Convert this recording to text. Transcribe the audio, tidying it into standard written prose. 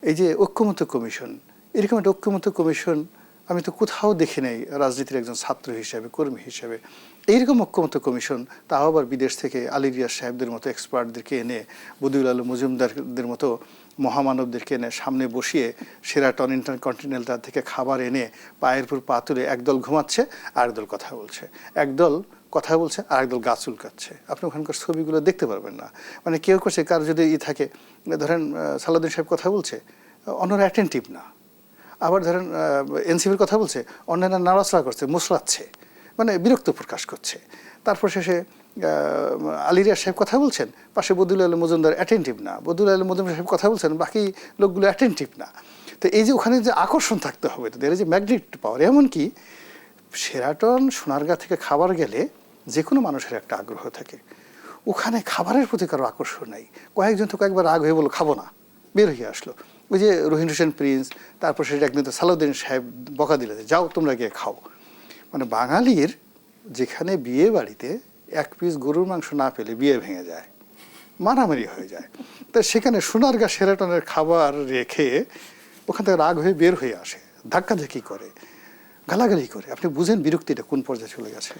এই যে ঐক্যমত্য কমিশন, এরকম একটা ঐক্যমত্য কমিশন আমি তো কোথাও দেখি নাই রাজনীতির একজন ছাত্র হিসেবে, কর্মী হিসেবে। এইরকম ঐক্যমত্য কমিশন, তাও আবার বিদেশ থেকে আলী রিয়াজ সাহেবদের মতো এক্সপার্টদেরকে এনে, বদিউল আলম মজুমদারদের মতো মহামানবদেরকে এনে সামনে বসিয়ে শেরাটন ইন্টারকন্টিনেন্টাল থেকে খাবার এনে পায়ের উপর পা তুলে একদল ঘুমাচ্ছে আর একদল কথা বলছে, একদল কথা বলছে আর একদল গাছ চুলকাচ্ছে। আপনি ওখানকার ছবিগুলো দেখতে পারবেন না। মানে কেউ করছে, কার যদি থাকে, ধরেন সালাউদ্দিন সাহেব কথা বলছে, অন্যরা অ্যাটেন্টিভ না। আবার ধরেন এনসিপির কথা বলছে, অন্যান্য নাড়াচড়া করছে, মুসলাচ্ছে, মানে বিরক্ত প্রকাশ করছে। তারপর শেষে আলী রিয়াজ সাহেব কথা বলছেন, পাশে বদিউল আলম মজুমদার অ্যাটেন্টিভ না, বদিউল আলম মজুমদার সাহেব কথা বলছেন, বাকি লোকগুলো অ্যাটেন্টিভ না। তো এই যে ওখানে যে আকর্ষণ থাকতে হবে, তাদের যে ম্যাগনেট পাওয়ার, এমনকি শেরাটন সোনারগাঁ থেকে খাবার গেলে যে কোনো মানুষের একটা আগ্রহ থাকে, ওখানে খাবারের প্রতি কারো আকর্ষণ নাই। কয়েকজন তো কয়েকবার রাগ হয়ে বলো খাবো না, বের হয়ে আসলো। ওই যে রহিন হোসেন প্রিন্স, তারপর সেটা একদিন তো সালাউদ্দিন সাহেব বকা দিলে, যাও তোমরা গিয়ে খাও। মানে বাঙালির যেখানে বিয়ে বাড়িতে এক পিস গরুর মাংস না পেলে বিয়ে ভেঙে যায়, মারামারি হয়ে যায়, তো সেখানে সোনারগাঁ শেরাটনের খাবার রেখে ওখান থেকে রাগ হয়ে বের হয়ে আসে, ধাক্কাধাক্কি করে, গালাগালি করে। আপনি বুঝেন বিরক্তিটা কোন পর্যায়ে চলে গেছে।